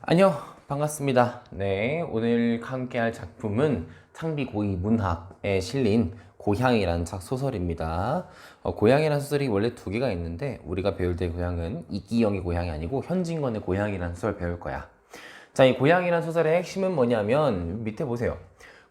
안녕, 반갑습니다. 네, 오늘 함께 할 작품은 창비 고이 문학에 실린 고향이라는 책 소설입니다. 고향이라는 소설이 원래 두 개가 있는데 우리가 배울 때 고향은 이기영의 고향이 아니고 현진건의 고향이라는 소설 배울 거야. 자, 이 고향이라는 소설의 핵심은 뭐냐면 밑에 보세요.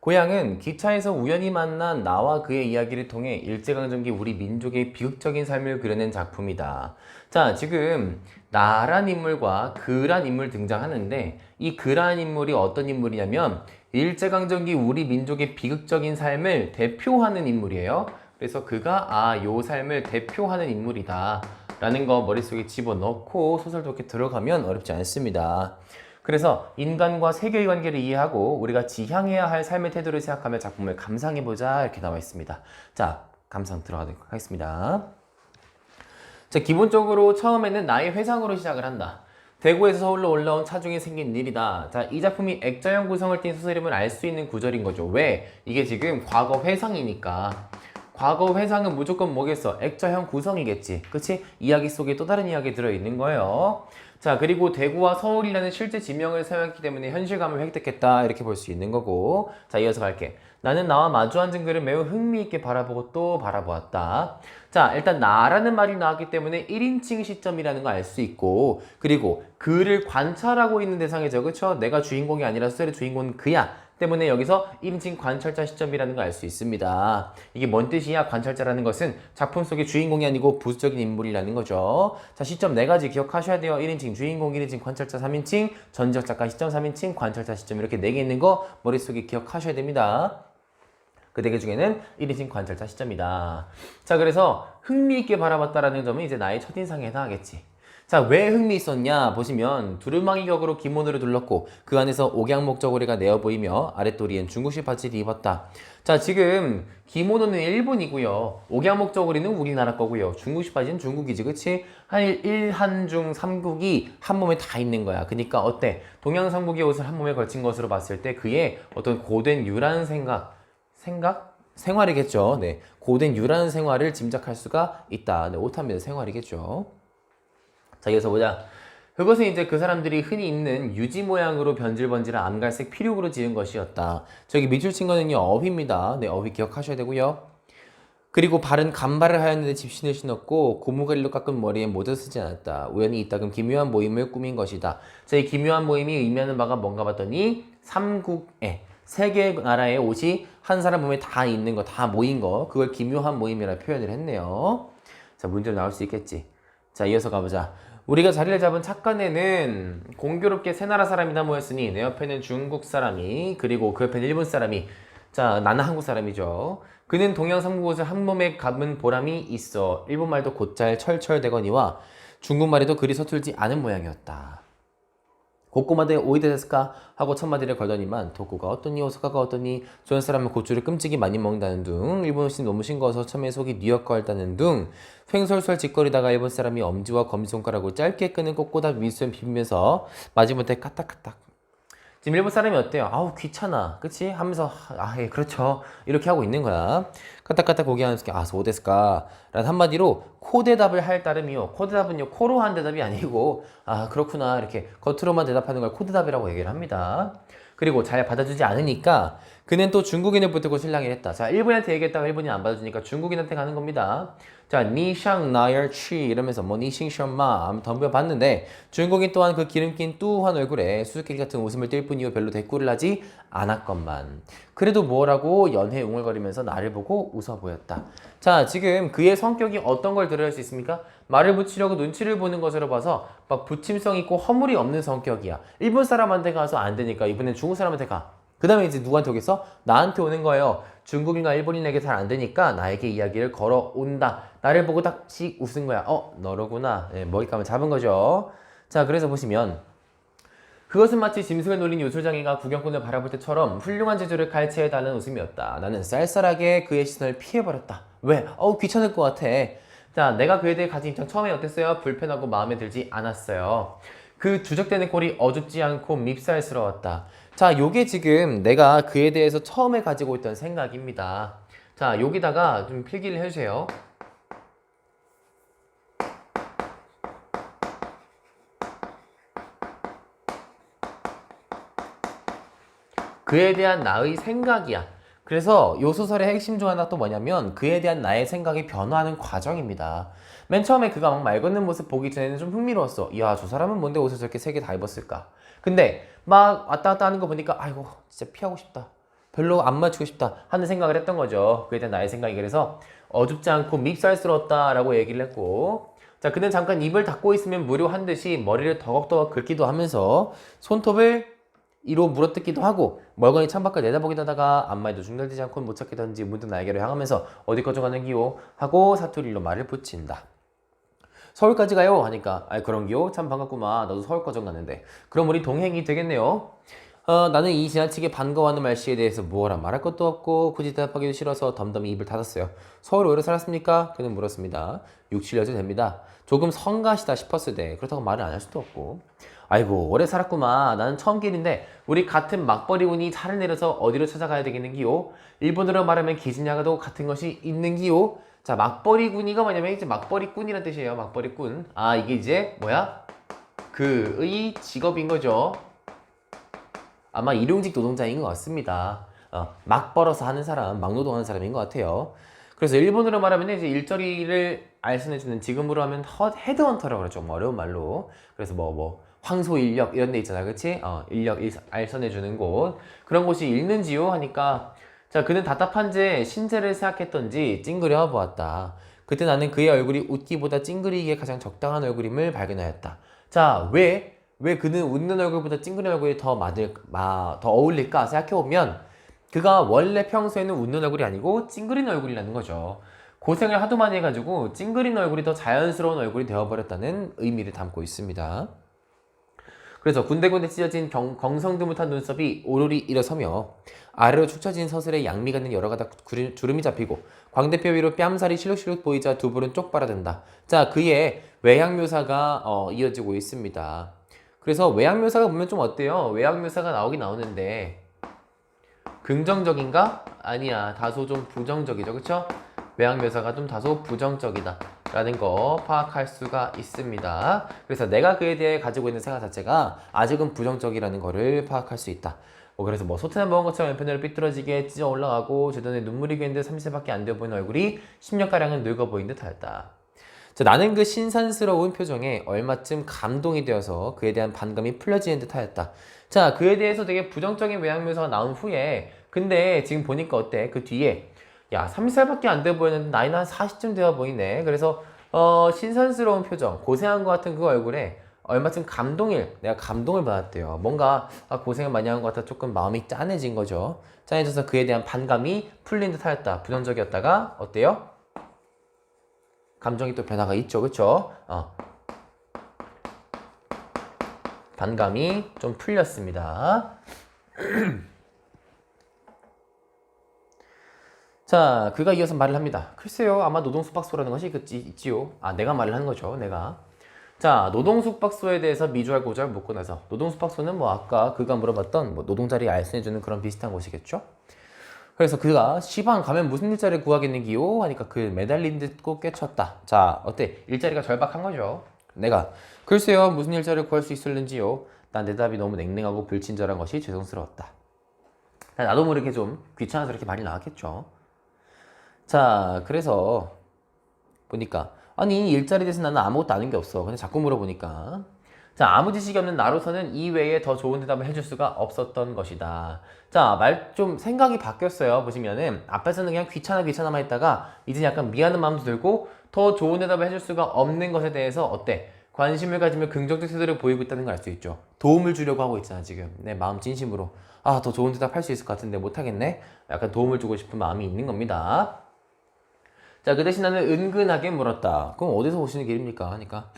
고향은 기차에서 우연히 만난 나와 그의 이야기를 통해 일제강점기 우리 민족의 비극적인 삶을 그려낸 작품이다. 자, 지금 나란 인물과 그란 인물 등장하는데 이 그란 인물이 어떤 인물이냐면 일제강점기 우리 민족의 비극적인 삶을 대표하는 인물이에요. 그래서 그가 요 삶을 대표하는 인물이다 라는 거 머릿속에 집어넣고 소설도 이렇게 들어가면 어렵지 않습니다. 그래서 인간과 세계의 관계를 이해하고 우리가 지향해야 할 삶의 태도를 생각하며 작품을 감상해보자 이렇게 나와 있습니다. 자, 감상 들어가도록 하겠습니다. 자, 기본적으로 처음에는 나의 회상으로 시작을 한다. 대구에서 서울로 올라온 차 중에 생긴 일이다. 자, 이 작품이 액자형 구성을 띈 소설임을 알 수 있는 구절인 거죠. 왜? 이게 지금 과거 회상이니까. 과거 회상은 무조건 뭐겠어? 액자형 구성이겠지. 그치? 이야기 속에 또 다른 이야기 들어있는 거예요. 자, 그리고 대구와 서울이라는 실제 지명을 사용했기 때문에 현실감을 획득했다. 이렇게 볼 수 있는 거고. 자, 이어서 갈게. 나는 나와 마주 앉은 그를 매우 흥미있게 바라보고 또 바라보았다. 자, 일단 나라는 말이 나왔기 때문에 1인칭 시점이라는 거 알 수 있고, 그리고 그를 관찰하고 있는 대상이죠. 그쵸? 내가 주인공이 아니라 소설의 주인공은 그야. 때문에 여기서 1인칭 관찰자 시점이라는 걸 알 수 있습니다. 이게 뭔 뜻이야? 관찰자라는 것은 작품 속의 주인공이 아니고 부수적인 인물이라는 거죠. 자, 시점 네 가지 기억하셔야 돼요. 1인칭 주인공, 1인칭 관찰자, 3인칭 전지적 작가 시점, 3인칭 관찰자 시점 이렇게 4개 있는 거 머릿속에 기억하셔야 됩니다. 그 4개 중에는 1인칭 관찰자 시점이다. 자, 그래서 흥미있게 바라봤다라는 점은 이제 나의 첫인상에 해당하겠지. 자, 왜 흥미있었냐 보시면 두루마기 격으로 기모노를 둘렀고 그 안에서 옥양 목저고리가 내어 보이며 아랫도리엔 중국식 바지를 입었다. 자, 지금 기모노는 일본이고요. 옥양 목저고리는 우리나라 거고요. 중국식 바지는 중국이지, 그치? 한중 삼국이 한 몸에 다 있는 거야. 그러니까 어때? 동양삼국의 옷을 한 몸에 걸친 것으로 봤을 때 그의 어떤 고된 유란 생활이겠죠. 네, 고된 유란 생활을 짐작할 수가 있다. 네, 옷하면 생활이겠죠. 자, 이어서 보자. 그것은 이제 그 사람들이 흔히 입는 유지 모양으로 변질번질한 암갈색 피륙으로 지은 것이었다. 저기 밑줄 친 거는요, 어휘입니다. 네, 어휘 기억하셔야 되고요. 그리고 발은 간발을 하였는데 집신을 신었고 고무갈로 깎은 머리에 모자 쓰지 않았다. 우연히 이따금 기묘한 모임을 꾸민 것이다. 자, 이 기묘한 모임이 의미하는 바가 뭔가 봤더니 삼국에 세 개의 나라의 옷이 한 사람 몸에 다 있는 거, 다 모인 거, 그걸 기묘한 모임이라 표현을 했네요. 자, 문제로 나올 수 있겠지. 자, 이어서 가보자. 우리가 자리를 잡은 착관에는 공교롭게 세 나라 사람이 다 모였으니 내 옆에는 중국 사람이 그리고 그 옆에는 일본 사람이, 자, 나는 한국 사람이죠. 그는 동양 삼국옷을 한 몸에 감은 보람이 있어 일본말도 곧잘 철철대거니와 중국말에도 그리 서툴지 않은 모양이었다. 고꼬마대 오이데 데스까 하고 첫마디를 걸더니만 도쿠가 어떠니 오사카가 어떠니 좋은 사람은 고추를 끔찍이 많이 먹는다는 둥 일본식 너무 싱거워서 처음에 속이 뉘엿거렸다는 둥 횡설설 짓거리다가 일본 사람이 엄지와 검지손가락으로 짧게 끄는 꼬꼬다 미수염 비비면서 마지못해 까딱까딱. 지금 일본 사람이 어때요? 아우 귀찮아, 그치? 하면서 예, 그렇죠, 이렇게 하고 있는 거야. 까딱까딱 고개 하면서 소데스까 라는 한마디로 코대답을 할 따름이요. 코대답은요, 코로 한 대답이 아니고 그렇구나 이렇게 겉으로만 대답하는 걸 코대답이라고 얘기를 합니다. 그리고 잘 받아주지 않으니까 그는 또 중국인을 붙들고 실랑이를 했다. 자, 일본한테 얘기했다가 일본이 안 받아주니까 중국인한테 가는 겁니다. 자, 니샹 나열 취 이러면서 뭐 니싱션마 한번 덤벼봤는데 중국인 또한 그 기름낀 뚜한 얼굴에 수수께끼 같은 웃음을 띌 뿐이요 별로 대꾸를 하지 않았건만 그래도 뭐라고 연해 웅얼거리면서 나를 보고 웃어 보였다. 자, 지금 그의 성격이 어떤 걸 드러낼 수 있습니까? 말을 붙이려고 눈치를 보는 것으로 봐서 막 부침성 있고 허물이 없는 성격이야. 일본 사람한테 가서 안 되니까 이번엔 중국 사람한테 가. 그 다음에 이제 누구한테 오겠어? 나한테 오는 거예요. 중국인과 일본인에게 잘 안 되니까 나에게 이야기를 걸어온다. 나를 보고 딱씩 웃은 거야. 너로구나. 네, 먹잇감을 잡은 거죠. 자, 그래서 보시면 그것은 마치 짐승을 노린 요술장이가 구경꾼을 바라볼 때처럼 훌륭한 재주를 갈취해달라는 웃음이었다. 나는 쌀쌀하게 그의 시선을 피해버렸다. 왜? 귀찮을 것 같아. 자, 내가 그에 대해 가진 입장 처음에 어땠어요? 불편하고 마음에 들지 않았어요. 그 주적대는 꼴이 어줍지 않고 밉살스러웠다. 자, 요게 지금 내가 그에 대해서 처음에 가지고 있던 생각입니다. 자, 여기다가 좀 필기를 해주세요. 그에 대한 나의 생각이야. 그래서 요 소설의 핵심 중 하나 또 뭐냐면 그에 대한 나의 생각이 변화하는 과정입니다. 맨 처음에 그가 막 말 걷는 모습 보기 전에는 좀 흥미로웠어. 이야, 저 사람은 뭔데 옷을 저렇게 세 개 다 입었을까? 근데 막 왔다 갔다 하는 거 보니까 아이고 진짜 피하고 싶다. 별로 안 맞추고 싶다 하는 생각을 했던 거죠. 그에 대한 나의 생각이. 그래서 어줍지 않고 밉살스러웠다라고 얘기를 했고, 자, 그는 잠깐 입을 닫고 있으면 무료한 듯이 머리를 더걱더걱 긁기도 하면서 손톱을 이로 물어뜯기도 하고 멀거니 창밖을 내다보기도 하다가 앞말도 중단되지 않고 못 찾겠던지 문득 날개로 향하면서 어디 꺼져 가는 기요 하고 사투리로 말을 붙인다. 서울까지 가요 하니까 아이 그런 기요? 참 반갑구만. 나도 서울 꺼져 가는데. 그럼 우리 동행이 되겠네요. 나는 이 지나치게 반가워하는 말씨에 대해서 뭐라 말할 것도 없고 굳이 대답하기도 싫어서 덤덤히 입을 닫았어요. 서울에 오래 살았습니까? 그는 물었습니다. 6, 7년 됩니다. 조금 성가시다 싶었으되 그렇다고 말을 안 할 수도 없고. 아이고 오래 살았구만. 나는 처음 길인데 우리 같은 막벌이 운이 차를 내려서 어디로 찾아가야 되겠는기요? 일본어로 말하면 기진야가도 같은 것이 있는기요? 자, 막벌이꾼이가 뭐냐면 이제 막벌이꾼이란 뜻이에요. 막벌이꾼. 아, 이게 이제 뭐야? 그의 직업인 거죠. 아마 일용직 노동자인 것 같습니다. 막 벌어서 하는 사람, 막 노동하는 사람인 것 같아요. 그래서 일본어로 말하면 이제 일자리를 알선해주는, 지금으로 하면 헤드헌터라고 그러죠. 뭐 어려운 말로. 그래서 뭐 황소인력 이런 데 있잖아, 그치? 인력 알선해주는 곳. 그런 곳이 있는지요? 하니까, 자, 그는 답답한지 신세를 생각했던지 찡그려 보았다. 그때 나는 그의 얼굴이 웃기보다 찡그리기에 가장 적당한 얼굴임을 발견하였다. 자, 왜 그는 웃는 얼굴보다 찡그린 얼굴이 더 어울릴까 생각해보면 그가 원래 평소에는 웃는 얼굴이 아니고 찡그린 얼굴이라는 거죠. 고생을 하도 많이 해가지고 찡그린 얼굴이 더 자연스러운 얼굴이 되어버렸다는 의미를 담고 있습니다. 그래서 군데군데 찢어진 경성드뭇한 눈썹이 오로리 일어서며 아래로 축 처진 서슬에 양미 같는 여러 가닥 주름이 잡히고 광대뼈 위로 뺨살이 실룩실룩 보이자 두 볼은 쪽 빨아든다. 자, 그의 외양 묘사가 이어지고 있습니다. 그래서 외양 묘사가 보면 좀 어때요? 외양 묘사가 나오긴 나오는데 긍정적인가? 아니야. 다소 좀 부정적이죠. 그쵸? 외양 묘사가 좀 다소 부정적이다 라는 거 파악할 수가 있습니다. 그래서 내가 그에 대해 가지고 있는 생각 자체가 아직은 부정적이라는 거를 파악할 수 있다. 그래서 뭐 소태나 먹은 것처럼 왼편으로 삐뚤어지게 찢어 올라가고 제 눈에 눈물이 괴는데 30세밖에 안 되어 보이는 얼굴이 10년가량은 늙어 보인 듯 하였다. 자, 나는 그 신선스러운 표정에 얼마쯤 감동이 되어서 그에 대한 반감이 풀려지는 듯 하였다. 자, 그에 대해서 되게 부정적인 외양 묘사가 나온 후에 근데 지금 보니까 어때? 그 뒤에 야, 30살밖에 안 돼 보이는데 나이는 한 40쯤 되어 보이네. 그래서 신선스러운 표정, 고생한 것 같은 그 얼굴에 얼마쯤 내가 감동을 받았대요. 뭔가 고생을 많이 한 것 같아 조금 마음이 짠해진 거죠. 짠해져서 그에 대한 반감이 풀린 듯 하였다. 부정적이었다가 어때요? 감정이 또 변화가 있죠. 그쵸? 반감이 좀 풀렸습니다. 자, 그가 이어서 말을 합니다. 글쎄요, 아마 노동숙박소라는 것이 있지요. 내가 말을 하는 거죠, 내가. 자, 노동숙박소에 대해서 미주알고주알 묻고 나서 노동숙박소는 뭐 아까 그가 물어봤던 뭐 노동자리 알선해주는 그런 비슷한 곳이겠죠? 그래서 그가 시방 가면 무슨 일자리를 구하겠는기요? 하니까 그 매달린 듯 꼭 꿰쳤다. 자, 어때? 일자리가 절박한 거죠. 내가 글쎄요, 무슨 일자리를 구할 수 있을는지요? 난 내 답이 너무 냉랭하고 불친절한 것이 죄송스러웠다. 나도 모르게 좀 귀찮아서 이렇게 말이 나왔겠죠. 자, 그래서 보니까 아니 일자리에 대해서 나는 아무것도 아는 게 없어. 근데 자꾸 물어보니까 자, 아무 지식이 없는 나로서는 이 외에 더 좋은 대답을 해줄 수가 없었던 것이다. 자, 말 좀 생각이 바뀌었어요. 보시면은 앞에서는 그냥 귀찮아만 했다가 이제 약간 미안한 마음도 들고 더 좋은 대답을 해줄 수가 없는 것에 대해서 어때? 관심을 가지며 긍정적 태도를 보이고 있다는 걸 알 수 있죠. 도움을 주려고 하고 있잖아 지금. 내 마음 진심으로 더 좋은 대답 할 수 있을 것 같은데 못하겠네. 약간 도움을 주고 싶은 마음이 있는 겁니다. 자, 그 대신 나는 은근하게 물었다. 그럼 어디서 오시는 길입니까? 하니까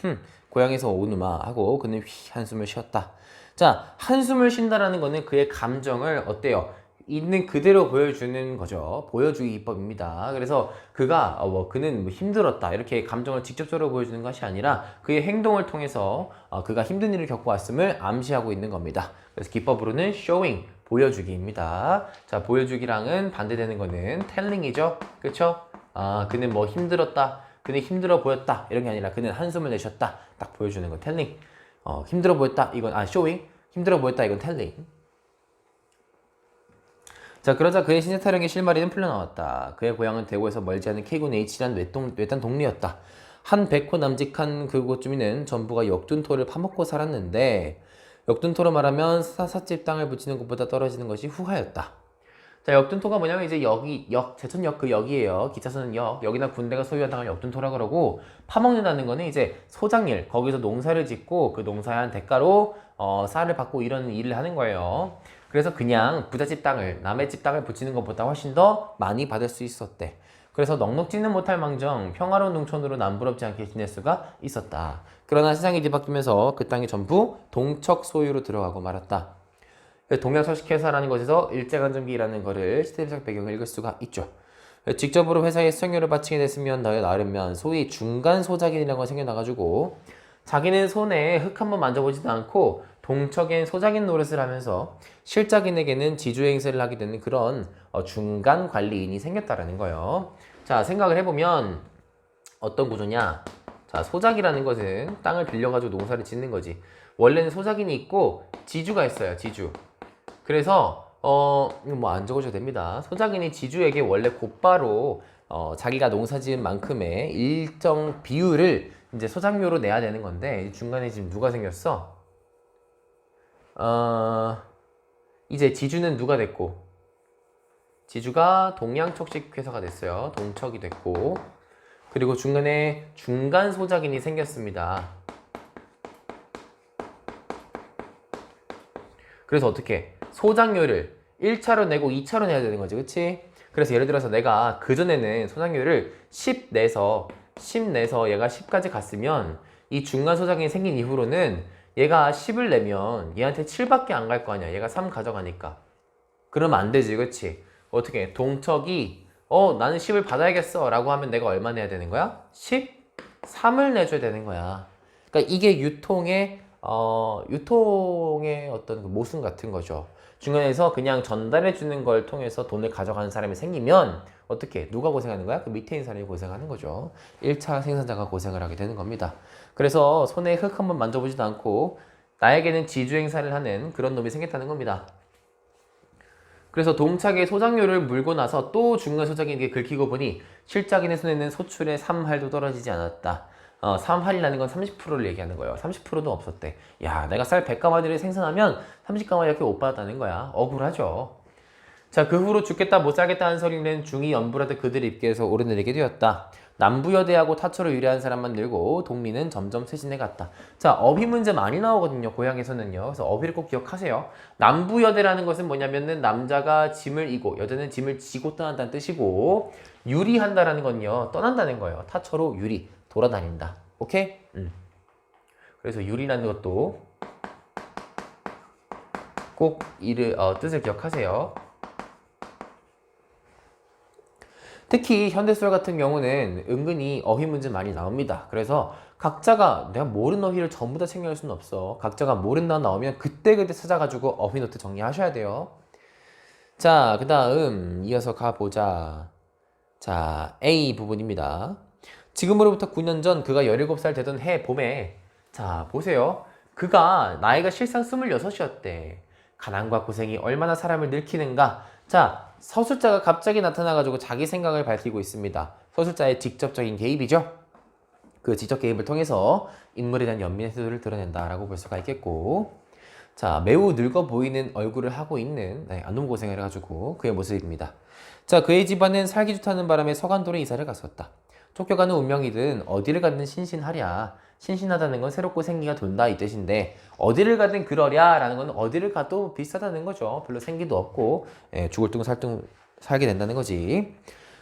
고향에서 오누마 하고 그는 한숨을 쉬었다. 자, 한숨을 쉰다라는 거는 그의 감정을 어때요? 있는 그대로 보여주는 거죠. 보여주기 기법입니다. 그래서 그가 그는 뭐 힘들었다 이렇게 감정을 직접적으로 보여주는 것이 아니라 그의 행동을 통해서 그가 힘든 일을 겪고 왔음을 암시하고 있는 겁니다. 그래서 기법으로는 showing 보여주기입니다. 자, 보여주기랑은 반대되는 거는 telling이죠. 그렇죠? 그는 뭐 힘들었다. 그는 힘들어 보였다. 이런 게 아니라 그는 한숨을 내쉬었다. 딱 보여주는 거 telling. 힘들어 보였다. 이건 showing. 힘들어 보였다. 이건 telling. 자, 그러자 그의 신세 타령의 실마리는 풀려나왔다. 그의 고향은 대구에서 멀지 않은 K군 H란 외딴 동리였다. 한 100호 남직한 그곳 주민은 전부가 역둔토를 파먹고 살았는데, 역둔토로 말하면 사삿집 땅을 붙이는 것보다 떨어지는 것이 후하였다. 자, 역둔토가 뭐냐면 이제 제천역 그 역이에요. 기차선은 역, 여기나 군대가 소유한 땅을 역둔토라 그러고, 파먹는다는 거는 이제 소작일, 거기서 농사를 짓고 그 농사에 한 대가로 쌀을 받고 이런 일을 하는 거예요. 그래서 그냥 부잣집 땅을, 남의 집 땅을 붙이는 것보다 훨씬 더 많이 받을 수 있었대. 그래서 넉넉지는 못할 망정 평화로운 농촌으로 남부럽지 않게 지낼 수가 있었다. 그러나 세상이 뒤바뀌면서 그 땅이 전부 동척 소유로 들어가고 말았다. 동양서식회사라는 것에서 일제강점기라는 거를 시대적 배경을 읽을 수가 있죠. 직접으로 회사에 수령료를 바치게 됐으면 나르면 소위 중간 소작인이라는 거 생겨나가지고 자기는 손에 흙 한번 만져보지도 않고 동척엔 소작인 노릇을 하면서 실작인에게는 지주 행세를 하게 되는 그런 중간 관리인이 생겼다라는 거예요. 자, 생각을 해보면 어떤 구조냐? 자, 소작이라는 것은 땅을 빌려가지고 농사를 짓는 거지. 원래는 소작인이 있고 지주가 있어요. 지주. 그래서 이거 뭐 안 적어줘도 됩니다. 소작인이 지주에게 원래 곧바로 자기가 농사지은 만큼의 일정 비율을 이제 소작료로 내야 되는 건데, 중간에 지금 누가 생겼어? 이제 지주는 누가 됐고, 지주가 동양척식회사가 됐어요. 동척이 됐고, 그리고 중간에 중간 소작인이 생겼습니다. 그래서 어떻게? 소작료를 1차로 내고 2차로 내야 되는 거지, 그치? 그래서 예를 들어서 내가 그전에는 소작료를 10 내서 얘가 10까지 갔으면 이 중간 소작인이 생긴 이후로는 얘가 10을 내면 얘한테 7밖에 안 갈 거 아니야. 얘가 3 가져가니까. 그러면 안 되지, 그치? 어떻게? 동척이 나는 10을 받아야겠어 라고 하면 내가 얼마 내야 되는 거야? 13을 내줘야 되는 거야. 그러니까 이게 유통의 어떤 그 모순 같은 거죠. 중간에서 그냥 전달해 주는 걸 통해서 돈을 가져가는 사람이 생기면 어떻게? 누가 고생하는 거야? 그 밑에 있는 사람이 고생하는 거죠. 1차 생산자가 고생을 하게 되는 겁니다. 그래서 손에 흙 한번 만져보지도 않고 나에게는 지주 행사를 하는 그런 놈이 생겼다는 겁니다. 그래서 동착의 소작료를 물고 나서 또 중간 소작인에게 긁히고 보니 실작인의 손에는 소출의 3할도 떨어지지 않았다. 3할이라는 건 30%를 얘기하는 거예요. 30%도 없었대. 야, 내가 쌀 100가마디를 생산하면 30가마디밖에 못 받았다는 거야. 억울하죠. 자, 그 후로 죽겠다 못 살겠다 하는 소리는 중이 연불하듯 그들의 입계에서 오르내리게 되었다. 남부여대하고 타초로 유리한 사람만 늘고 동리는 점점 쇄신해 갔다. 자, 어휘 문제 많이 나오거든요. 고향에서는요. 그래서 어휘를 꼭 기억하세요. 남부여대라는 것은 뭐냐면은 남자가 짐을 이고 여자는 짐을 지고 떠난다는 뜻이고, 유리한다라는 건요, 떠난다는 거예요. 타초로 유리, 돌아다닌다. 오케이? 그래서 유리라는 것도 꼭 뜻을 기억하세요. 특히 현대소설 같은 경우는 은근히 어휘 문제 많이 나옵니다. 그래서 각자가 내가 모르는 어휘를 전부 다 챙겨갈 수는 없어. 각자가 모르는 단어 나오면 그때그때 찾아가지고 어휘 노트 정리하셔야 돼요. 자, 그 다음 이어서 가보자. 자, A 부분입니다. 지금으로부터 9년 전 그가 17살 되던 해 봄에, 자, 보세요. 그가 나이가 실상 26이었대. 가난과 고생이 얼마나 사람을 늙히는가. 자, 서술자가 갑자기 나타나가지고 자기 생각을 밝히고 있습니다. 서술자의 직접적인 개입이죠. 그 직접 개입을 통해서 인물에 대한 연민의 태도를 드러낸다라고 볼 수가 있겠고, 자, 매우 늙어 보이는 얼굴을 하고 있는 안놈 고생을 해가지고 그의 모습입니다. 자, 그의 집안은 살기 좋다는 바람에 서간도로 이사를 갔었다. 쫓겨가는 운명이든 어디를 가든 신신하랴. 신신하다는 건 새롭고 생기가 돈다 이 뜻인데, 어디를 가든 그러랴 라는 건 어디를 가도 비슷하다는 거죠. 별로 생기도 없고 죽을 둥 살 둥 살게 된다는 거지.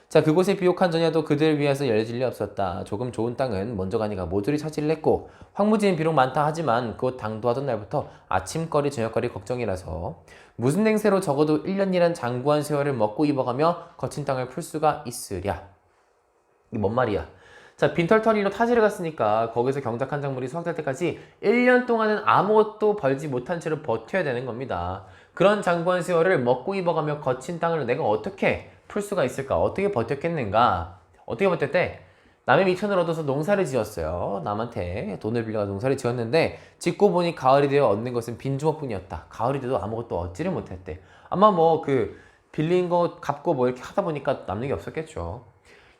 자, 그곳에 비옥한 전야도 그들을 위해서 열려질 리 없었다. 조금 좋은 땅은 먼저 가니까 모조리 차지를 했고, 황무지는 비록 많다 하지만 그곳 당도하던 날부터 아침거리 저녁거리 걱정이라서 무슨 냉세로 적어도 1년이란 장구한 세월을 먹고 입어가며 거친 땅을 풀 수가 있으랴. 이게 뭔 말이야? 자, 빈털터리로 타지를 갔으니까 거기서 경작 한 작물이 수확될 때까지 1년 동안은 아무것도 벌지 못한 채로 버텨야 되는 겁니다. 그런 장구한 세월을 먹고 입어가며 거친 땅을 내가 어떻게 풀 수가 있을까? 어떻게 버텼겠는가? 어떻게 버텼대? 남의 미천을 얻어서 농사를 지었어요. 남한테 돈을 빌려 농사를 지었는데 짓고 보니 가을이 되어 얻는 것은 빈주먹뿐이었다. 가을이 돼도 아무것도 얻지를 못했대. 아마 뭐 빌린 거 갚고 뭐 이렇게 하다 보니까 남는 게 없었겠죠.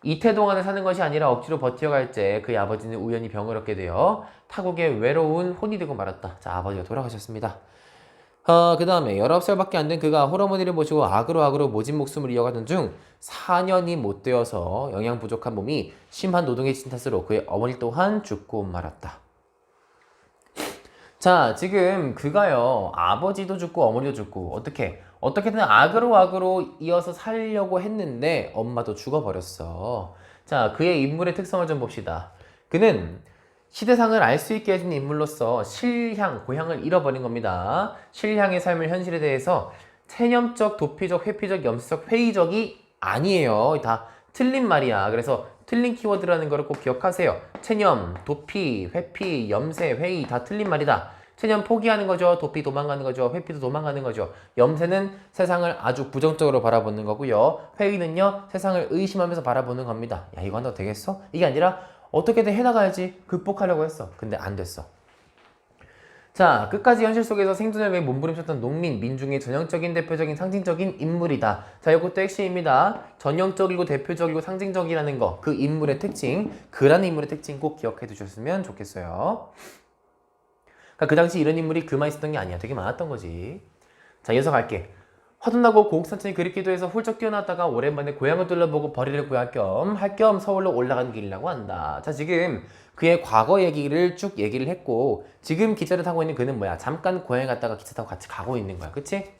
이태 동안에 사는 것이 아니라 억지로 버텨갈 때 그의 아버지는 우연히 병을 얻게 되어 타국에 외로운 혼이 되고 말았다. 자, 아버지가 돌아가셨습니다. 그 다음에 19살밖에 안 된 그가 홀어머니를 모시고 악으로 모진 목숨을 이어가던 중 4년이 못 되어서 영양 부족한 몸이 심한 노동에 지친 탓으로 그의 어머니 또한 죽고 말았다. 자, 지금 그가요, 아버지도 죽고 어머니도 죽고 어떻게든 악으로 이어서 살려고 했는데 엄마도 죽어버렸어. 자, 그의 인물의 특성을 좀 봅시다. 그는 시대상을 알 수 있게 해준 인물로서 실향, 고향을 잃어버린 겁니다. 실향의 삶을 현실에 대해서 체념적, 도피적, 회피적, 염세적, 회의적이 아니에요. 다 틀린 말이야. 그래서 틀린 키워드라는 거를 꼭 기억하세요. 체념, 도피, 회피, 염세, 회의 다 틀린 말이다. 체념 포기하는 거죠. 도피 도망가는 거죠. 회피도 도망가는 거죠. 염세는 세상을 아주 부정적으로 바라보는 거고요. 회의는요, 세상을 의심하면서 바라보는 겁니다. 야, 이거 한다고 되겠어? 이게 아니라 어떻게든 해나가야지 극복하려고 했어. 근데 안 됐어. 자, 끝까지 현실 속에서 생존을 위해 몸부림쳤던 농민, 민중의 전형적인 대표적인 상징적인 인물이다. 자, 이것도 핵심입니다. 전형적이고 대표적이고 상징적이라는 거, 그 인물의 특징, 그라는 인물의 특징 꼭 기억해 두셨으면 좋겠어요. 그러니까 그 당시 이런 인물이 그만 있었던 게 아니야. 되게 많았던 거지. 자, 이어서 갈게. 화둔나고 고국산천이 그립기도 해서 훌쩍 뛰어났다가 오랜만에 고향을 둘러보고 벌이를 구할 겸 서울로 올라간 길이라고 한다. 자, 지금 그의 과거 얘기를 쭉 얘기를 했고 지금 기차를 타고 있는 그는 뭐야? 잠깐 고향에 갔다가 기차 타고 같이 가고 있는 거야. 그치?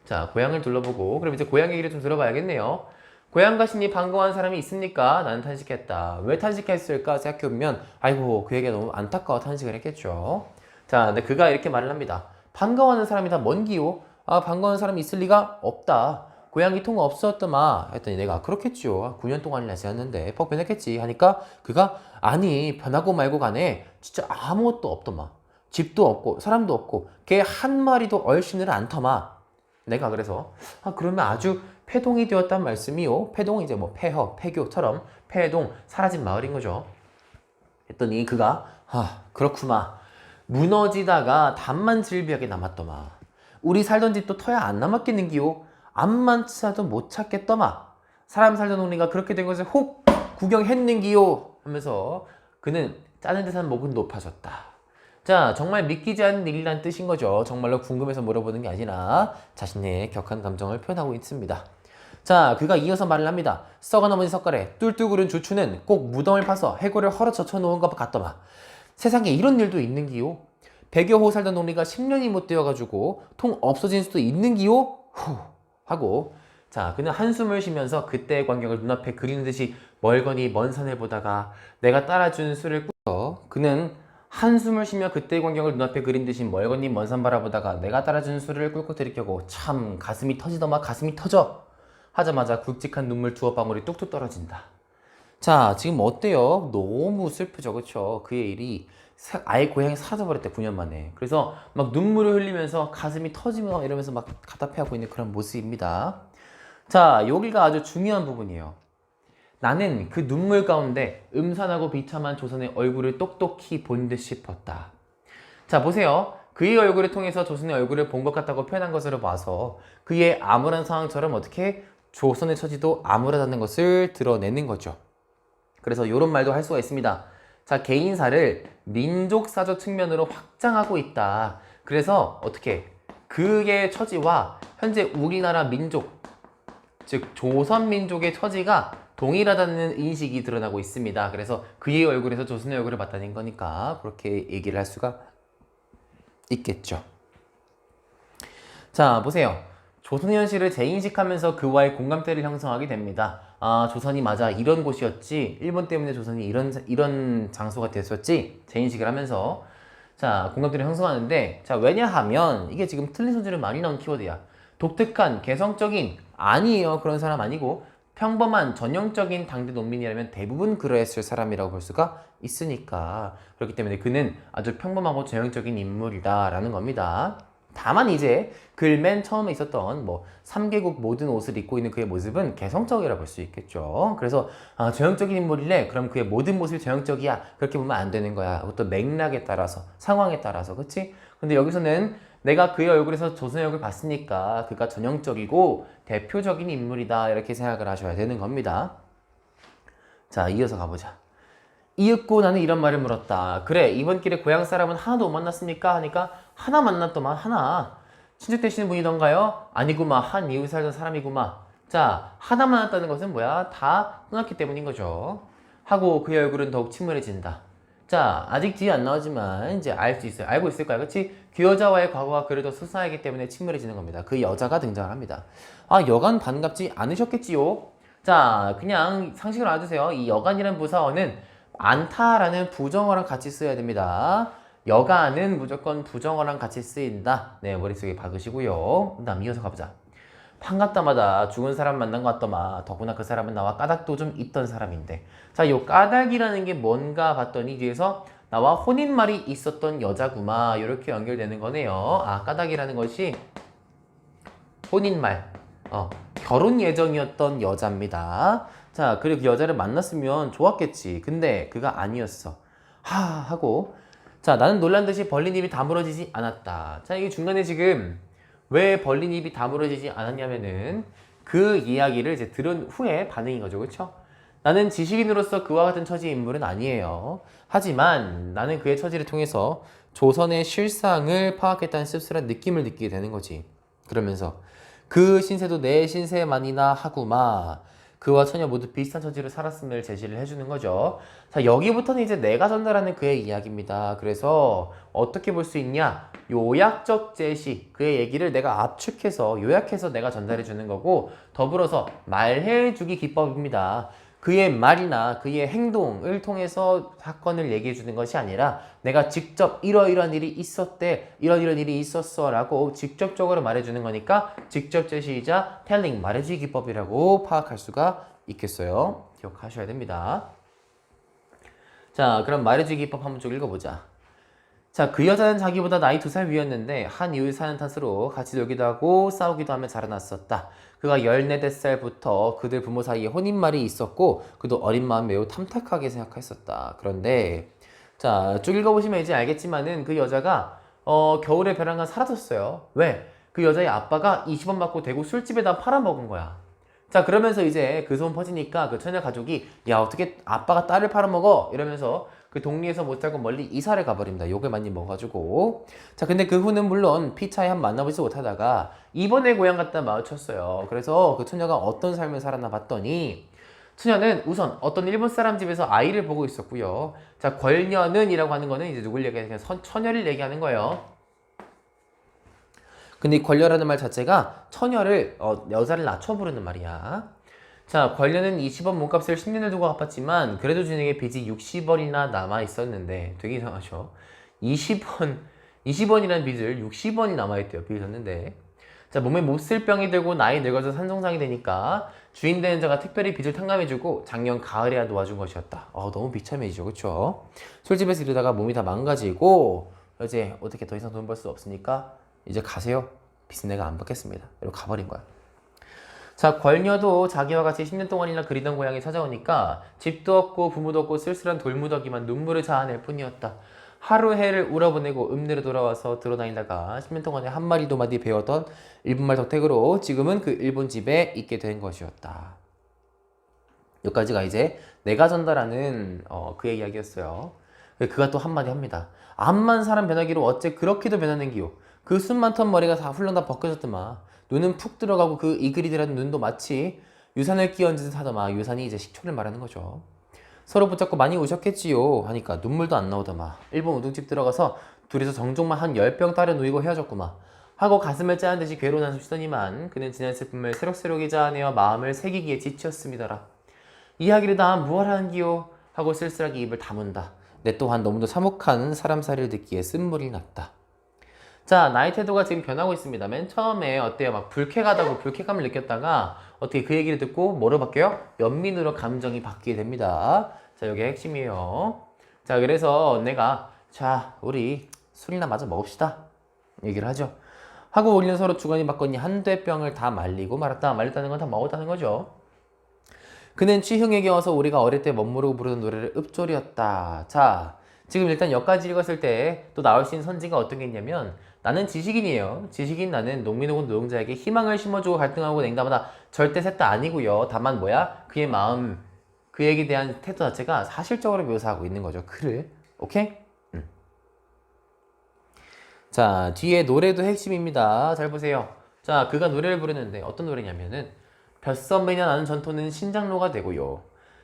자, 고향을 둘러보고 그럼 이제 고향 얘기를 좀 들어봐야겠네요. 고향 가시니 반가워한 사람이 있습니까? 나는 탄식했다. 왜 탄식했을까 생각해보면 아이고 그 얘기가 너무 안타까워 탄식을 했겠죠. 자, 근데 그가 이렇게 말을 합니다. 반가워하는 사람이 다 뭔기요? 아, 반가워하는 사람이 있을 리가 없다. 고양이 통 없었더마. 했더니 내가 그렇겠죠. 9년 동안이나 지났는데 퍽 변했겠지 하니까 그가 아니 변하고 말고 간에 진짜 아무것도 없더마. 집도 없고 사람도 없고 개 한 마리도 얼씬을 않더마. 내가 그래서 그러면 아주 폐동이 되었단 말씀이요. 폐동은 이제 뭐 폐허, 폐교처럼 폐동, 사라진 마을인 거죠. 했더니 그가 그렇구마. 무너지다가 담만 질비하게 남았더마. 우리 살던 집도 터야 안 남았겠는기요. 암만 찾아도 못 찾겠더마. 사람 살던 우리가 그렇게 된 것을 혹 구경했는기요. 하면서 그는 짜는 듯한 목은 높아졌다. 자, 정말 믿기지 않는 일이란 뜻인 거죠. 정말로 궁금해서 물어보는 게 아니라 자신의 격한 감정을 표현하고 있습니다. 자, 그가 이어서 말을 합니다. 썩어넘은 어머니 석가래 뚫뚫 구른 주추는 꼭 무덤을 파서 해골을 헐어 젖혀놓은 것 같더마. 세상에 이런 일도 있는기요? 100여 호 살던 동네가 10년이 못 되어가지고 통 없어진 수도 있는기요? 후 하고 자, 그는 한숨을 쉬면서 그때의 광경을 눈앞에 그리는 듯이 멀거니 먼 산을 보다가 내가 따라준 술을 꾸서 그는 한숨을 쉬며 그때의 광경을 눈앞에 그린 듯이 멀거니 먼 산 바라보다가 내가 따라준 술을 꿀꺽 들이켜고 참 가슴이 터지더마 가슴이 터져 하자마자 굵직한 눈물 두어 방울이 뚝뚝 떨어진다. 자, 지금 어때요? 너무 슬프죠, 그쵸? 그의 일이 아예 고향이 사라져버렸대, 9년 만에. 그래서 막 눈물을 흘리면서 가슴이 터지며 이러면서 막 답답해하고 있는 그런 모습입니다. 자, 여기가 아주 중요한 부분이에요. 나는 그 눈물 가운데 음산하고 비참한 조선의 얼굴을 똑똑히 본 듯 싶었다. 자, 보세요. 그의 얼굴을 통해서 조선의 얼굴을 본 것 같다고 표현한 것으로 봐서 그의 암울한 상황처럼 어떻게 조선의 처지도 암울하다는 것을 드러내는 거죠. 그래서 이런 말도 할 수가 있습니다. 자, 개인사를 민족사적 측면으로 확장하고 있다. 그래서 어떻게 그의 처지와 현재 우리나라 민족, 즉 조선민족의 처지가 동일하다는 인식이 드러나고 있습니다. 그래서 그의 얼굴에서 조선의 얼굴을 봤다는 거니까 그렇게 얘기를 할 수가 있겠죠. 자, 보세요. 조선의 현실을 재인식하면서 그와의 공감대를 형성하게 됩니다. 아, 조선이 맞아. 이런 곳이었지. 일본 때문에 조선이 이런 장소가 됐었지. 재인식을 하면서. 자, 공감대를 형성하는데, 자, 왜냐하면, 이게 지금 틀린 소리를 많이 나온 키워드야. 독특한, 개성적인, 아니에요. 그런 사람 아니고, 평범한, 전형적인 당대 농민이라면 대부분 그러했을 사람이라고 볼 수가 있으니까. 그렇기 때문에 그는 아주 평범하고 전형적인 인물이다라는 겁니다. 다만 이제 글 맨 처음에 있었던 뭐 3개국 모든 옷을 입고 있는 그의 모습은 개성적이라 볼 수 있겠죠. 그래서 전형적인 인물이래. 그럼 그의 모든 모습이 전형적이야. 그렇게 보면 안 되는 거야. 그것도 맥락에 따라서, 상황에 따라서, 그치? 근데 여기서는 내가 그의 얼굴에서 조선역을 봤으니까 그가 전형적이고 대표적인 인물이다 이렇게 생각을 하셔야 되는 겁니다. 자, 이어서 가보자. 이윽고 나는 이런 말을 물었다. 그래, 이번 길에 고향 사람은 하나도 못 만났습니까? 하니까 하나 만났더만. 하나. 친척 되시는 분이던가요? 아니구마. 한 이웃 살던 사람이구마. 자, 하나 만났다는 것은 뭐야? 다 떠났기 때문인 거죠. 하고 그의 얼굴은 더욱 침울해진다. 자, 아직 뒤에 안 나오지만 이제 알 수 있어요. 알고 있을 거야. 그치? 그 여자와의 과거가 그래도 수상하기 때문에 침울해지는 겁니다. 그 여자가 등장을 합니다. 아, 여간 반갑지 않으셨겠지요? 자, 그냥 상식으로 알아두세요. 이 여간이라는 부사어는 않다라는 부정어랑 같이 써야 됩니다. 여간은 무조건 부정어랑 같이 쓰인다. 네, 머릿속에 박으시고요. 그 다음 이어서 가보자. 반갑다마다 죽은 사람 만난 것 같더마. 더구나 그 사람은 나와 까닭도 좀 있던 사람인데. 자, 요 까닭이라는 게 뭔가 봤더니 뒤에서 나와 혼인말이 있었던 여자구마. 이렇게 연결되는 거네요. 아, 까닭이라는 것이 혼인말. 결혼 예정이었던 여자입니다. 자, 그리고 그 여자를 만났으면 좋았겠지. 근데 그가 아니었어. 하고. 자, 나는 놀란 듯이 벌린 입이 다물어지지 않았다. 자, 이 중간에 지금 왜 벌린 입이 다물어지지 않았냐면은 그 이야기를 이제 들은 후에 반응인 거죠. 그쵸? 나는 지식인으로서 그와 같은 처지의 인물은 아니에요. 하지만 나는 그의 처지를 통해서 조선의 실상을 파악했다는 씁쓸한 느낌을 느끼게 되는 거지. 그러면서 그 신세도 내 신세만이나 하구마. 그와 처녀 모두 비슷한 처지로 살았음을 제시를 해주는 거죠. 자, 여기부터는 이제 내가 전달하는 그의 이야기입니다. 그래서 어떻게 볼 수 있냐? 요약적 제시, 그의 얘기를 내가 압축해서 요약해서 내가 전달해 주는 거고, 더불어서 말해주기 기법입니다. 그의 말이나 그의 행동을 통해서 사건을 얘기해 주는 것이 아니라 내가 직접 이러이러한 일이 있었대, 이러이러한 일이 있었어 라고 직접적으로 말해주는 거니까 직접 제시이자 텔링, 말해주기 기법이라고 파악할 수가 있겠어요. 기억하셔야 됩니다. 자, 그럼 말해주기 기법 한번 쭉 읽어보자. 자, 그 여자는 자기보다 나이 2살 위였는데 한 이웃 사는 탓으로 같이 놀기도 하고 싸우기도 하며 자라났었다. 그가 14살부터 그들 부모 사이에 혼인말이 있었고 그도 어린 마음 매우 탐탁하게 생각했었다. 그런데 자, 쭉 읽어보시면 이제 알겠지만은 그 여자가 겨울에 벼랑간 사라졌어요. 왜? 그 여자의 아빠가 20원 받고 대구 술집에다 팔아먹은 거야. 자, 그러면서 이제 그 소문 퍼지니까 그 처녀 가족이 야, 어떻게 아빠가 딸을 팔아먹어? 이러면서 그 동리에서 못 살고 멀리 이사를 가버립니다. 욕을 많이 먹어가지고. 자, 근데 그 후는 물론 피차에 한 만나보지 못하다가 이번에 고향 갔다 마주쳤어요. 그래서 그 처녀가 어떤 삶을 살았나 봤더니 처녀는 우선 어떤 일본 사람 집에서 아이를 보고 있었고요. 자, 걸녀는 이라고 하는 거는 이제 누굴 얘기하는 그냥 처녀를 얘기하는 거예요. 근데 이 권려라는 말 자체가 처녀를 여자를 낮춰 부르는 말이야. 자, 권려는 20원 몸값을 10년을 두고 갚았지만 그래도 준에게 빚이 60원이나 남아 있었는데 되게 이상하죠. 20원이라는 빚을 60원이 남아있대요. 빚었는데. 자, 몸에 몹쓸 병이 들고 나이 늙어서 산송상이 되니까 주인 되는 자가 특별히 빚을 탕감해주고 작년 가을에야 놓아준 것이었다. 너무 비참해지죠. 그쵸? 술집에서 이러다가 몸이 다 망가지고 이제 어떻게 더 이상 돈 벌 수 없으니까 이제 가세요. 빚은 내가 안 받겠습니다. 이러고 가버린 거야. 자, 권녀도 자기와 같이 10년 동안이나 그리던 고향에 찾아오니까 집도 없고 부모도 없고 쓸쓸한 돌무더기만 눈물을 자아낼 뿐이었다. 하루 해를 울어보내고 읍내로 돌아와서 들어다니다가 10년 동안에 한 마리 두 마디 배웠던 일본말 덕택으로 지금은 그 일본 집에 있게 된 것이었다. 여기까지가 이제 내가 전달하는 그의 이야기였어요. 그가 또 한마디 합니다. 암만 사람 변하기로 어째 그렇게도 변하는기요. 그 순 많던 머리가 다 훌렁 다 벗겨졌더마. 눈은 푹 들어가고 그 이그리드라는 눈도 마치 유산을 끼얹은 듯 하더마. 유산이 이제 식초를 말하는 거죠. 서로 붙잡고 많이 우셨겠지요 하니까 눈물도 안 나오더마. 일본 우동집 들어가서 둘이서 정종만 한 10병 따려 누이고 헤어졌구마. 하고 가슴을 짜는 듯이 괴로운 한숨 쉬더니만 그는 지난 슬픔을 새록새록이 짜내어 마음을 새기기에 지치었습니다라. 이야기를 다 무얼 하는기요? 하고 쓸쓸하게 입을 다문다. 내 또한 너무도 참혹한 사람살이를 듣기에 쓴물이 났다. 자, 나의 태도가 지금 변하고 있습니다. 맨 처음에 어때요? 막 불쾌하다고 불쾌감을 느꼈다가 어떻게 그 얘기를 듣고 뭐로 바뀌어요? 연민으로 감정이 바뀌게 됩니다. 자, 이게 핵심이에요. 자, 그래서 내가 자, 우리 술이나 마저 먹읍시다. 얘기를 하죠. 하고 우리는 서로 주거니 받거니 한두 병을 다 말리고 말았다. 말렸다는 건 다 먹었다는 거죠. 그는 취흥에게 와서 우리가 어릴 때 멋모르고 부르던 노래를 읊조렸다. 자, 지금 일단 여기까지 읽었을 때 또 나올 수 있는 선지가 어떤 게 있냐면 나는 지식인이에요. 지식인 나는 농민 혹은 노동자에게 희망을 심어주고 갈등하고 냉담하다. 절대 셋다 아니고요. 다만 뭐야? 그의 마음, 그에게 대한 태도 자체가 사실적으로 묘사하고 있는 거죠. 그를. 오케이? 자, 뒤에 노래도 핵심입니다. 잘 보세요. 자, 그가 노래를 부르는데 어떤 노래냐면은 볕선매냐 나는 전토는 신장로가 되고요.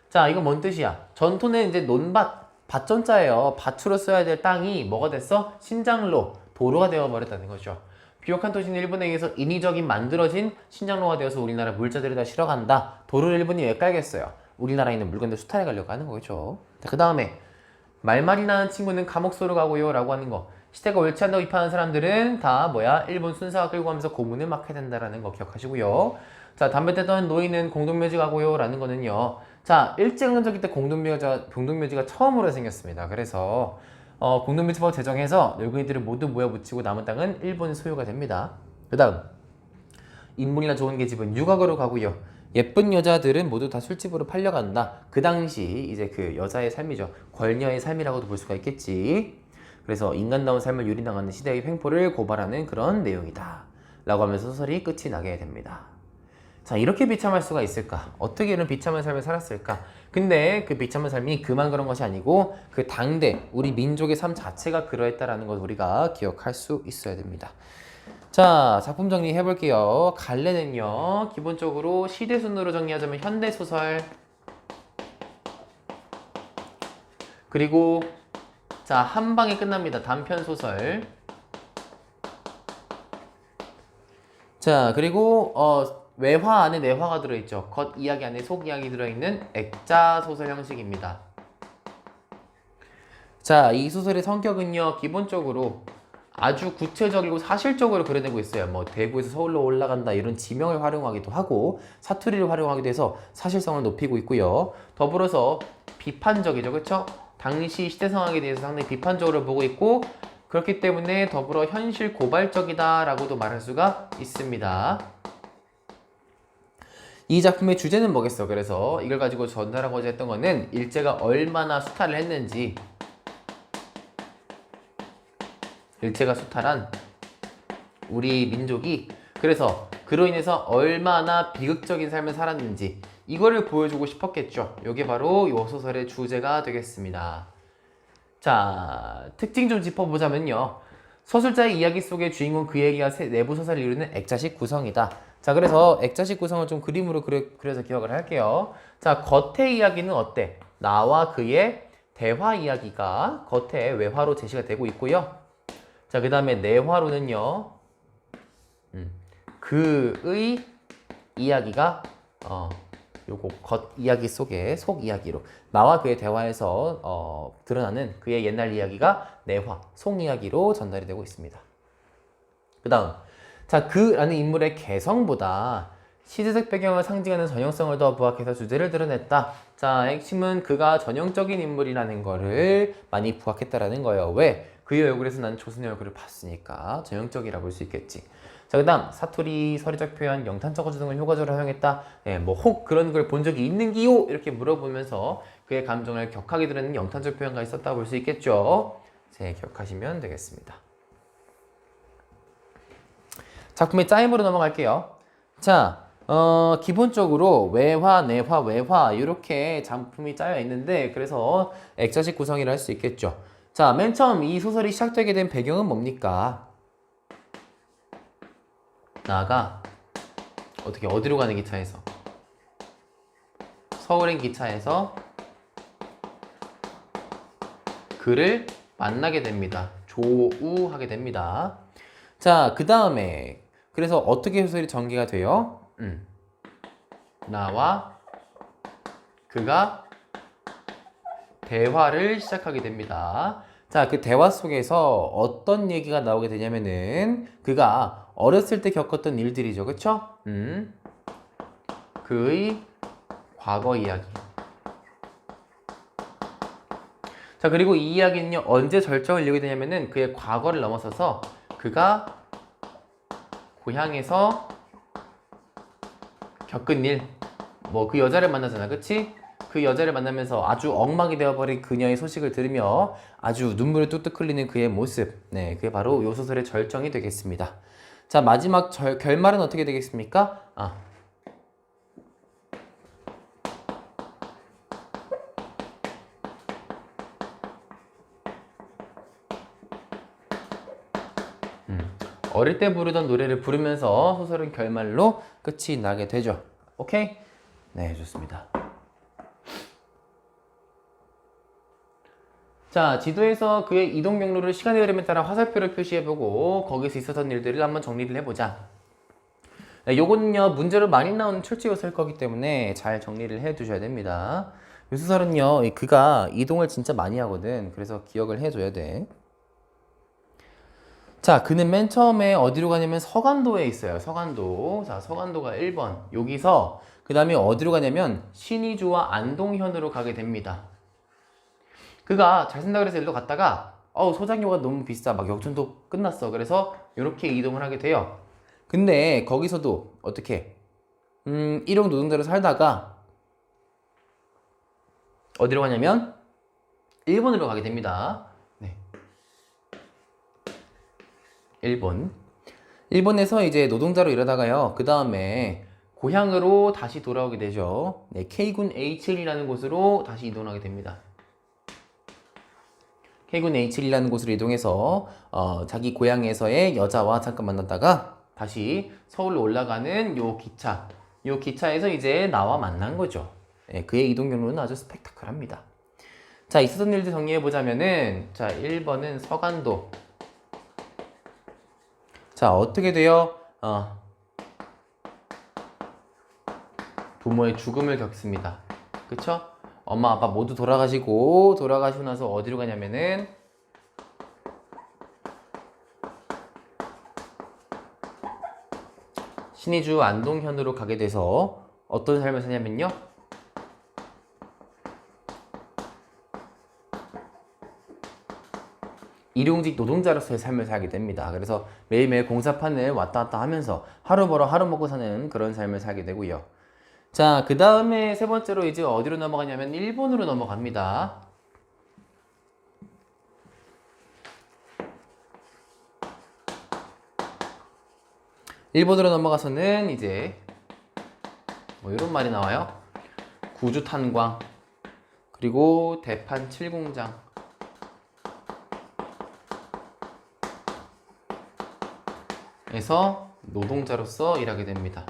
자, 이건 뭔 뜻이야? 전토는 이제 논밭, 밭전자예요. 밭으로 써야 될 땅이 뭐가 됐어? 신장로, 도로가 되어버렸다는 거죠. 비옥한 도시는 일본에 의해서 인위적인 만들어진 신장로가 되어서 우리나라 물자들을 다 실어간다. 도로를 일본이 왜 깔겠어요? 우리나라에 있는 물건들 수탈해 가려고 하는 거죠. 그 다음에 말말이 나는 친구는 감옥 소로 가고요 라고 하는 거. 시대가 옳지 않다고 비판하는 사람들은 다 뭐야? 일본 순사가 끌고 가면서 고문을 막 해야 된다라는 거 기억하시고요. 자, 담배 떼던 노인은 공동묘지 가고요 라는 거는요. 자, 일제강점기 때 공동묘지가 처음으로 생겼습니다. 그래서 공동묘지법 제정해서 늙은이들을 모두 모여 붙이고 남은 땅은 일본 소유가 됩니다. 그 다음 인물이나 좋은 계집은 유곽으로 가고요. 예쁜 여자들은 모두 다 술집으로 팔려간다. 그 당시 이제 그 여자의 삶이죠. 권녀의 삶이라고도 볼 수가 있겠지. 그래서 인간다운 삶을 유린당하는 시대의 횡포를 고발하는 그런 내용이다 라고 하면서 소설이 끝이 나게 됩니다. 자, 이렇게 비참할 수가 있을까? 어떻게 이런 비참한 삶을 살았을까? 근데 그 비참한 삶이 그만 그런 것이 아니고 그 당대 우리 민족의 삶 자체가 그러했다라는 걸 우리가 기억할 수 있어야 됩니다. 자, 작품 정리해 볼게요. 갈래는요, 기본적으로 시대 순으로 정리하자면 현대소설, 그리고 자, 한 방에 끝납니다. 단편 소설. 자, 그리고 외화 안에 내화가 들어있죠. 겉 이야기 안에 속 이야기 들어있는 액자 소설 형식입니다. 자, 이 소설의 성격은요, 기본적으로 아주 구체적이고 사실적으로 그려내고 있어요. 뭐 대구에서 서울로 올라간다 이런 지명을 활용하기도 하고 사투리를 활용하기도 해서 사실성을 높이고 있고요. 더불어서 비판적이죠, 그렇죠? 당시 시대 상황에 대해서 상당히 비판적으로 보고 있고 그렇기 때문에 더불어 현실 고발적이다라고도 말할 수가 있습니다. 이 작품의 주제는 뭐겠어? 그래서 이걸 가지고 전달하고자 했던 거는 일제가 얼마나 수탈을 했는지, 일제가 수탈한 우리 민족이 그래서 그로 인해서 얼마나 비극적인 삶을 살았는지 이거를 보여주고 싶었겠죠. 이게 바로 이 소설의 주제가 되겠습니다. 자, 특징 좀 짚어보자면요. 소설자의 이야기 속의 주인공 그 얘기가 내부 소설을 이루는 액자식 구성이다. 자, 그래서 액자식 구성을 좀 그림으로 그려서 기억을 할게요. 자, 겉의 이야기는 어때? 나와 그의 대화 이야기가 겉에 외화로 제시가 되고 있고요. 자, 그 다음에 내화로는요. 그의 이야기가 요거 겉 이야기 속에 속 이야기로 나와 그의 대화에서 드러나는 그의 옛날 이야기가 내화, 속 이야기로 전달이 되고 있습니다. 그 다음 자, 그라는 인물의 개성보다 시대적 배경을 상징하는 전형성을 더 부각해서 주제를 드러냈다. 자, 핵심은 그가 전형적인 인물이라는 거를 많이 부각했다라는 거예요. 왜? 그의 얼굴에서 나는 조선의 얼굴을 봤으니까 전형적이라고 볼 수 있겠지. 자, 그 다음 사투리, 서리적 표현, 영탄적 어조 등을 효과적으로 활용했다. 뭐 혹 그런 걸 본 적이 있는기요? 이렇게 물어보면서 그의 감정을 격하게 드러내는 영탄적 표현가 있었다고 볼 수 있겠죠. 네, 기억하시면 되겠습니다. 작품의 짜임으로 넘어갈게요. 자, 기본적으로 외화, 내화, 외화 이렇게 작품이 짜여 있는데 그래서 액자식 구성이라 할 수 있겠죠. 자, 맨 처음 이 소설이 시작되게 된 배경은 뭡니까? 나가 어디로 가는 기차에서? 서울행 기차에서 그를 만나게 됩니다. 조우하게 됩니다. 자, 그 다음에 그래서 어떻게 소설이 전개가 돼요? 나와 그가 대화를 시작하게 됩니다. 자, 그 대화 속에서 어떤 얘기가 나오게 되냐면은 그가 어렸을 때 겪었던 일들이죠. 그쵸? 그의 과거 이야기. 자, 그리고 이 이야기는요, 언제 절정을 이루게 되냐면은 그의 과거를 넘어서서 그가 고향에서 겪은 일, 뭐 그 여자를 만나잖아, 그치? 그 그 여자를 만나면서 아주 엉망이 되어버린 그녀의 소식을 들으며 아주 눈물을 뚝뚝 흘리는 그의 모습. 네, 그게 바로 요 소설의 절정이 되겠습니다. 자, 마지막 결말은 어떻게 되겠습니까? 어릴 때 부르던 노래를 부르면서 소설은 결말로 끝이 나게 되죠. 오케이? 네, 좋습니다. 자, 지도에서 그의 이동 경로를 시간의 흐름에 따라 화살표를 표시해보고 거기서 있었던 일들을 한번 정리를 해보자. 네, 요거는요, 문제로 많이 나오는 출제 요소일 거기 때문에 잘 정리를 해두셔야 됩니다. 요 소설은요, 그가 이동을 진짜 많이 하거든. 그래서 기억을 해줘야 돼. 자, 그는 맨 처음에 어디로 가냐면 서간도에 있어요. 서간도. 자, 서간도가 1번. 여기서 그 다음에 어디로 가냐면 신의주와 안동현으로 가게 됩니다. 그가 잘 산다 그래서 일로 갔다가 소장료가 너무 비싸. 막 역전도 끝났어. 그래서 이렇게 이동을 하게 돼요. 근데 거기서도 어떻게 일용 노동자로 살다가 어디로 가냐면 일본으로 가게 됩니다. 네. 일본에서 이제 노동자로 일하다가요. 그 다음에 고향으로 다시 돌아오게 되죠. 네, K군 H1이라는 곳으로 다시 이동하게 됩니다. K군 H1이라는 곳으로 이동해서 자기 고향에서의 여자와 잠깐 만났다가 다시 서울로 올라가는 요 기차에서 이제 나와 만난 거죠. 네, 그의 이동 경로는 아주 스펙타클합니다. 자, 있었던 일들 정리해보자면은, 자, 1번은 서간도. 자, 어떻게 돼요? 부모의 죽음을 겪습니다. 그쵸? 엄마, 아빠 모두 돌아가시고 나서 어디로 가냐면은, 신의주 안동현으로 가게 돼서 어떤 삶을 사냐면요. 일용직 노동자로서의 삶을 살게 됩니다. 그래서 매일매일 공사판을 왔다 갔다 하면서 하루 벌어 하루 먹고 사는 그런 삶을 살게 되고요. 자, 그 다음에 세 번째로 이제 어디로 넘어가냐면 일본으로 넘어갑니다. 일본으로 넘어가서는 이제 뭐 이런 말이 나와요. 구주탄광 그리고 대판 칠공장 에서 노동자로서 일하게 됩니다.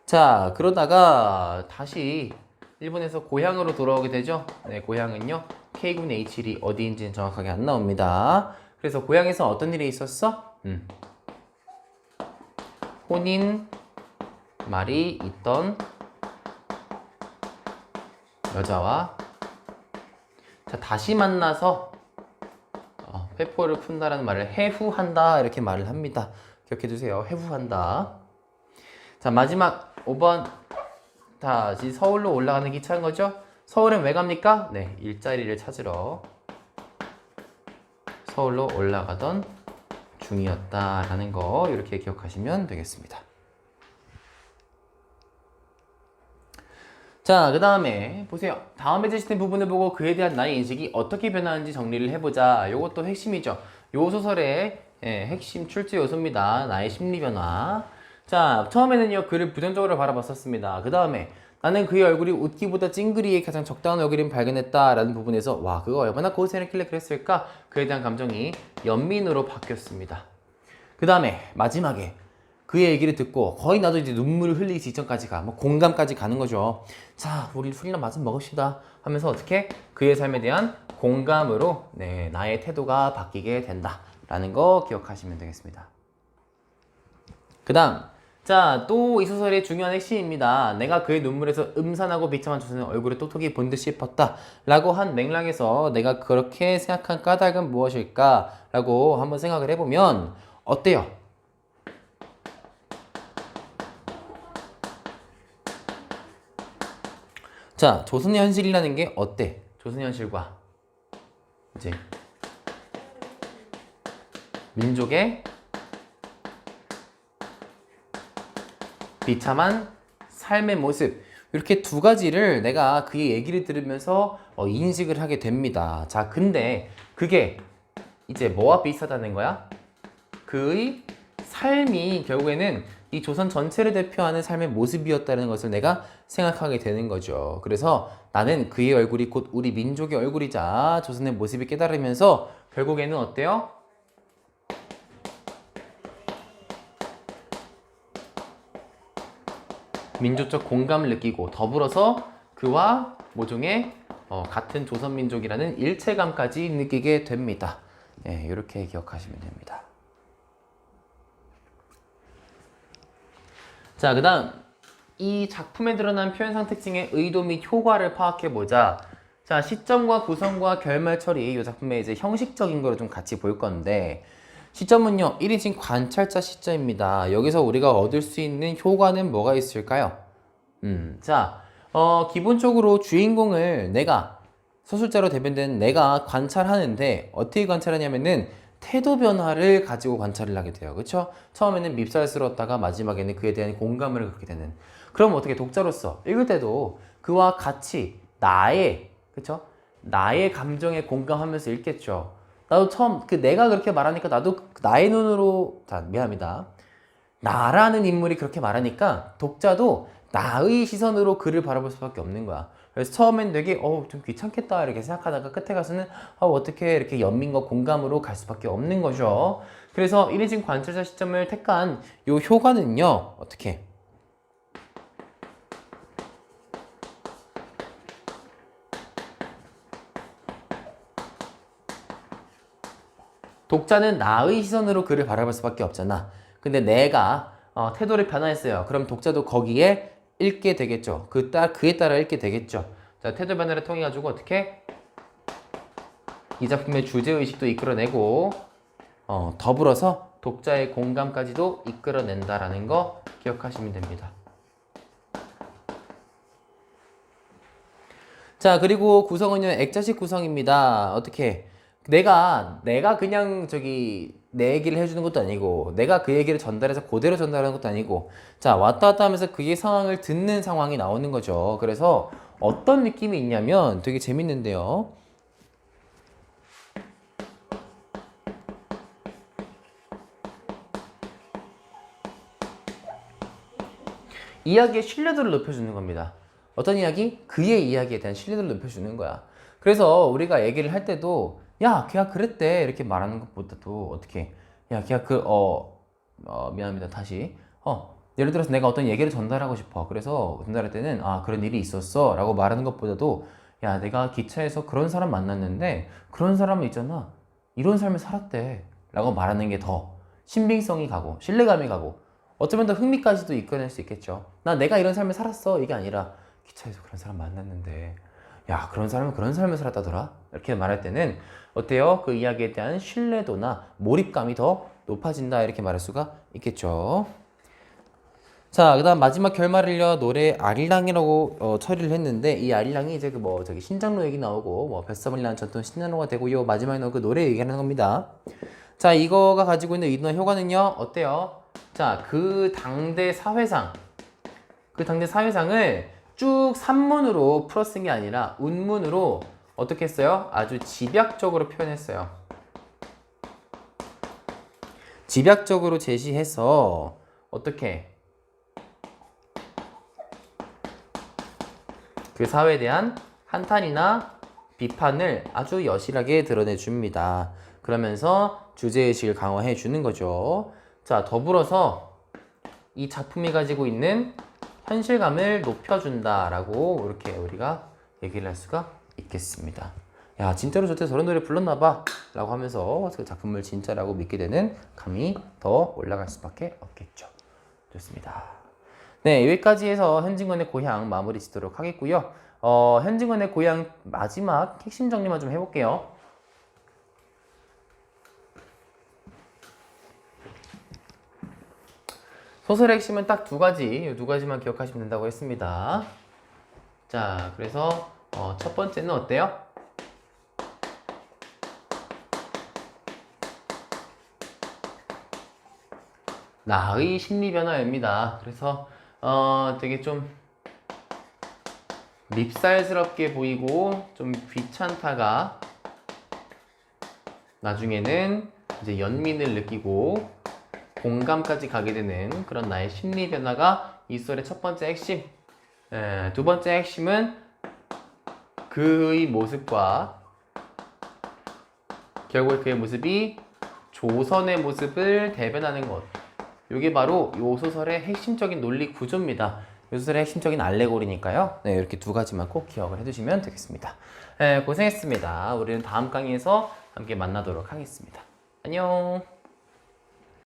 자, 그러다가 다시 일본에서 고향으로 돌아오게 되죠. 네, 고향은요 K군 H1이 어디인지는 정확하게 안 나옵니다. 그래서 고향에서 어떤 일이 있었어? 혼인 말이 있던 여자와 자, 다시 만나서 회포를 푼다라는 말을 해후한다 이렇게 말을 합니다. 기억해두세요. 해후한다. 자, 마지막 5번 다시 서울로 올라가는 기차인 거죠. 서울은 왜 갑니까? 네, 일자리를 찾으러 서울로 올라가던 중이었다라는 거 이렇게 기억하시면 되겠습니다. 자, 그 다음에 보세요. 다음에 제시된 부분을 보고 그에 대한 나의 인식이 어떻게 변하는지 정리를 해보자. 요것도 핵심이죠. 요 소설의 핵심 출제 요소입니다. 나의 심리 변화. 자, 처음에는요 그를 부정적으로 바라봤었습니다. 그 다음에 나는 그의 얼굴이 웃기보다 찡그리에 가장 적당한 얼굴임을 발견했다 라는 부분에서 와, 그거 얼마나 고생했길래 그랬을까? 그에 대한 감정이 연민으로 바뀌었습니다. 그 다음에 마지막에 그의 얘기를 듣고 거의 나도 이제 눈물을 흘리기 직전까지 뭐 공감까지 가는 거죠. 자, 우리 술이나 맛은 먹읍시다 하면서 어떻게 그의 삶에 대한 공감으로 나의 태도가 바뀌게 된다라는 거 기억하시면 되겠습니다. 그 다음, 자, 또 이 소설의 중요한 핵심입니다. 내가 그의 눈물에서 음산하고 비참한 조선의 얼굴을 똑똑히 본 듯 싶었다 라고 한 맥락에서 내가 그렇게 생각한 까닭은 무엇일까 라고 한번 생각을 해보면 어때요? 자, 조선의 현실이라는 게 어때? 조선의 현실과 이제 민족의 비참한 삶의 모습 이렇게 두 가지를 내가 그의 얘기를 들으면서 인식을 하게 됩니다. 자, 근데 그게 이제 뭐와 비슷하다는 거야? 그의 삶이 결국에는 이 조선 전체를 대표하는 삶의 모습이었다는 것을 내가 생각하게 되는 거죠. 그래서 나는 그의 얼굴이 곧 우리 민족의 얼굴이자 조선의 모습을 깨달으면서 결국에는 어때요? 민족적 공감을 느끼고 더불어서 그와 모종의 같은 조선민족이라는 일체감까지 느끼게 됩니다. 네, 이렇게 기억하시면 됩니다. 자, 그 다음 이 작품에 드러난 표현상 특징의 의도 및 효과를 파악해보자. 자, 시점과 구성과 결말 처리, 이 작품의 이제 형식적인 거를 좀 같이 볼 건데, 시점은요 1인칭 관찰자 시점입니다. 여기서 우리가 얻을 수 있는 효과는 뭐가 있을까요? 자, 기본적으로 주인공을 내가 서술자로 대변된 내가 관찰하는데 어떻게 관찰하냐면은 태도 변화를 가지고 관찰을 하게 돼요. 그쵸? 처음에는 밉살스러웠다가 마지막에는 그에 대한 공감을 갖게 되는. 그럼 어떻게 독자로서 읽을 때도 그와 같이 나의, 그쵸? 나의 감정에 공감하면서 읽겠죠. 나도 처음 내가 그렇게 말하니까 나도 나의 눈으로, 자, 미안합니다. 나라는 인물이 그렇게 말하니까 독자도 나의 시선으로 그를 바라볼 수밖에 없는 거야. 그래서 처음엔 되게 좀 귀찮겠다 이렇게 생각하다가 끝에 가서는 어떻게 이렇게 연민과 공감으로 갈 수밖에 없는 거죠. 그래서 1인칭 관찰자 시점을 택한 요 효과는요. 어떻게? 독자는 나의 시선으로 그를 바라볼 수밖에 없잖아. 근데 내가 태도를 변화했어요. 그럼 독자도 거기에 읽게 되겠죠. 그에 따라 읽게 되겠죠. 자, 태도 변화를 통해 가지고 어떻게 이 작품의 주제의식도 이끌어내고 더불어서 독자의 공감까지도 이끌어낸다라는 거 기억하시면 됩니다. 자, 그리고 구성은요 액자식 구성입니다. 어떻게 내가 그냥 내 얘기를 해주는 것도 아니고 내가 그 얘기를 전달해서 그대로 전달하는 것도 아니고 자, 왔다 갔다 하면서 그의 상황을 듣는 상황이 나오는 거죠. 그래서 어떤 느낌이 있냐면 되게 재밌는데요. 이야기의 신뢰도를 높여주는 겁니다. 어떤 이야기? 그의 이야기에 대한 신뢰도를 높여주는 거야. 그래서 우리가 얘기를 할 때도 야, 걔가 그랬대 이렇게 말하는 것보다도 어떻게 야, 걔가 미안합니다. 다시 예를 들어서 내가 어떤 얘기를 전달하고 싶어. 그래서 전달할 때는 그런 일이 있었어 라고 말하는 것보다도 야, 내가 기차에서 그런 사람 만났는데 그런 사람은 있잖아 이런 삶을 살았대 라고 말하는 게 더 신빙성이 가고 신뢰감이 가고 어쩌면 더 흥미까지도 이끌어낼 수 있겠죠. 내가 이런 삶을 살았어 이게 아니라 기차에서 그런 사람 만났는데 야, 그런 사람은 그런 삶을 살았다더라 이렇게 말할 때는 어때요? 그 이야기에 대한 신뢰도나 몰입감이 더 높아진다 이렇게 말할 수가 있겠죠. 자, 그 다음 마지막 결말을요 노래 아리랑이라고 처리를 했는데 이 아리랑이 이제 저기 신장로 얘기 나오고 뱃사물이라는 전통 신장로가 되고요 마지막에 나온 그 노래 얘기하는 겁니다. 자, 이거가 가지고 있는 의도나 효과는요 어때요? 자, 그 당대 사회상을 쭉 산문으로 풀어쓴 게 아니라 운문으로 어떻게 했어요? 아주 집약적으로 표현했어요. 집약적으로 제시해서 어떻게 그 사회에 대한 한탄이나 비판을 아주 여실하게 드러내 줍니다. 그러면서 주제의식을 강화해 주는 거죠. 자, 더불어서 이 작품이 가지고 있는 현실감을 높여준다라고 이렇게 우리가 얘기를 할 수가 있겠습니다. 야, 진짜로 저때 저런 노래 불렀나봐 라고 하면서 그 작품을 진짜라고 믿게 되는 감이 더 올라갈 수밖에 없겠죠. 좋습니다. 네, 여기까지 해서 현진건의 고향 마무리 짓도록 하겠고요. 현진건의 고향 마지막 핵심 정리만 좀 해볼게요. 소설의 핵심은 딱 두 가지만 기억하시면 된다고 했습니다. 자, 그래서 첫 번째는 어때요? 나의 심리 변화입니다. 그래서 되게 좀 밉살스럽게 보이고 좀 귀찮다가 나중에는 이제 연민을 느끼고 공감까지 가게 되는 그런 나의 심리 변화가 이 썰의 첫 번째 핵심. 두 번째 핵심은 그의 모습과 결국 그의 모습이 조선의 모습을 대변하는 것. 이게 바로 이 소설의 핵심적인 논리 구조입니다. 이 소설의 핵심적인 알레고리니까요. 네, 이렇게 두 가지만 꼭 기억을 해두시면 되겠습니다. 고생했습니다. 우리는 다음 강의에서 함께 만나도록 하겠습니다. 안녕.